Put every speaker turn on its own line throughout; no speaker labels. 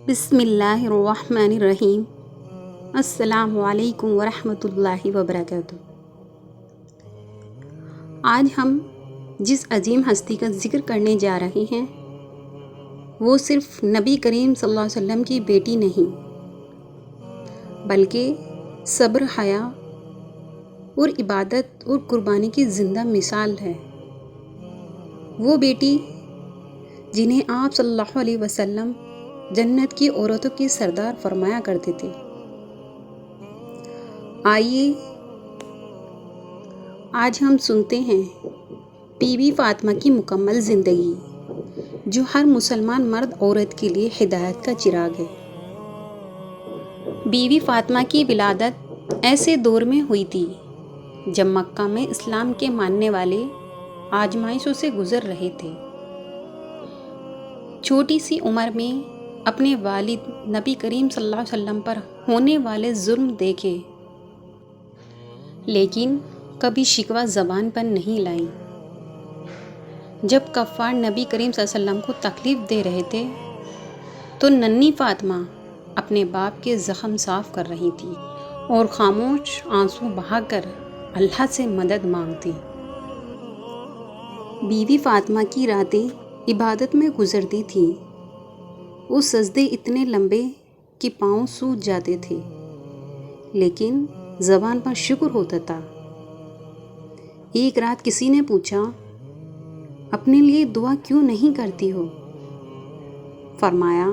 بسم اللہ الرحمن الرحیم۔ السلام علیکم ورحمۃ اللہ وبرکاتہ۔ آج ہم جس عظیم ہستی کا ذکر کرنے جا رہے ہیں وہ صرف نبی کریم صلی اللہ علیہ وسلم کی بیٹی نہیں بلکہ صبر، حیا اور عبادت اور قربانی کی زندہ مثال ہے۔ وہ بیٹی جنہیں آپ صلی اللہ علیہ وسلم جنت کی عورتوں کی سردار فرمایا کرتے تھے۔ آئیے آج ہم سنتے ہیں بی بی فاطمہ کی مکمل زندگی، جو ہر مسلمان مرد عورت کے لیے ہدایت کا چراغ ہے۔ بی بی فاطمہ کی ولادت ایسے دور میں ہوئی تھی جب مکہ میں اسلام کے ماننے والے آزمائشوں سے گزر رہے تھے۔ چھوٹی سی عمر میں اپنے والد نبی کریم صلی اللہ علیہ وسلم پر ہونے والے ظلم دیکھے، لیکن کبھی شکوہ زبان پر نہیں لائیں۔ جب کفار نبی کریم صلی اللہ علیہ وسلم کو تکلیف دے رہے تھے تو ننھی فاطمہ اپنے باپ کے زخم صاف کر رہی تھی اور خاموش آنسو بہا کر اللہ سے مدد مانگتی۔ بی بی فاطمہ کی راتیں عبادت میں گزرتی تھیں۔ وہ سجدے اتنے لمبے کہ پاؤں سوج جاتے تھے، لیکن زبان پر شکر ہوتا تھا۔ ایک رات کسی نے پوچھا، اپنے لیے دعا کیوں نہیں کرتی ہو؟ فرمایا،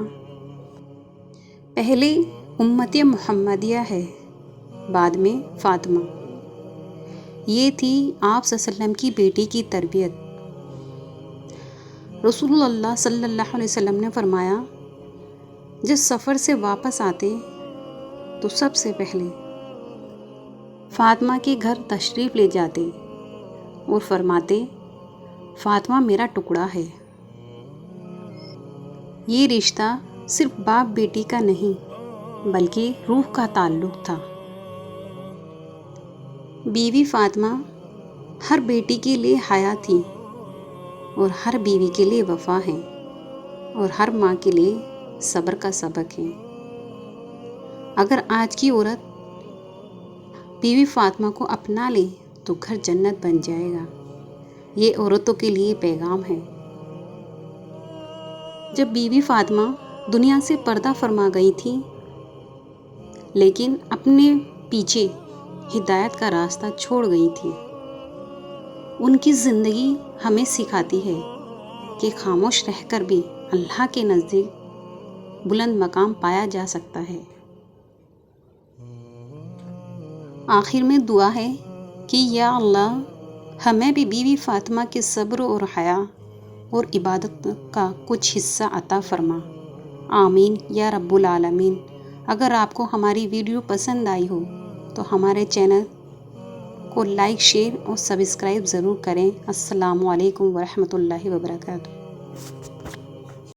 پہلے امت محمدیہ ہے، بعد میں فاطمہ۔ یہ تھی آپ صلی اللہ علیہ وسلم کی بیٹی کی تربیت۔ رسول اللہ صلی اللہ علیہ وسلم نے فرمایا، جب سفر سے واپس آتے تو سب سے پہلے فاطمہ کے گھر تشریف لے جاتے اور فرماتے، فاطمہ میرا ٹکڑا ہے۔ یہ رشتہ صرف باپ بیٹی کا نہیں بلکہ روح کا تعلق تھا۔ بی بی فاطمہ ہر بیٹی کے لیے حیا تھی اور ہر بیوی کے لیے وفا ہے اور ہر ماں کے لیے صبر کا سبق ہے۔ اگر آج کی عورت بی بی فاطمہ کو اپنا لے تو گھر جنت بن جائے گا۔ یہ عورتوں کے لیے پیغام ہے۔ جب بی بی فاطمہ دنیا سے پردہ فرما گئی تھی، لیکن اپنے پیچھے ہدایت کا راستہ چھوڑ گئی تھی، ان کی زندگی ہمیں سکھاتی ہے کہ خاموش رہ کر بھی اللہ کے نزدیک بلند مقام پایا جا سکتا ہے۔ آخر میں دعا ہے کہ یا اللہ ہمیں بھی بی بی فاطمہ کے صبر اور حیا اور عبادت کا کچھ حصہ عطا فرما۔ آمین یا رب العالمین۔ اگر آپ کو ہماری ویڈیو پسند آئی ہو تو ہمارے چینل کو لائک، شیئر اور سبسکرائب ضرور کریں۔ السلام علیکم ورحمۃ اللہ وبرکاتہ۔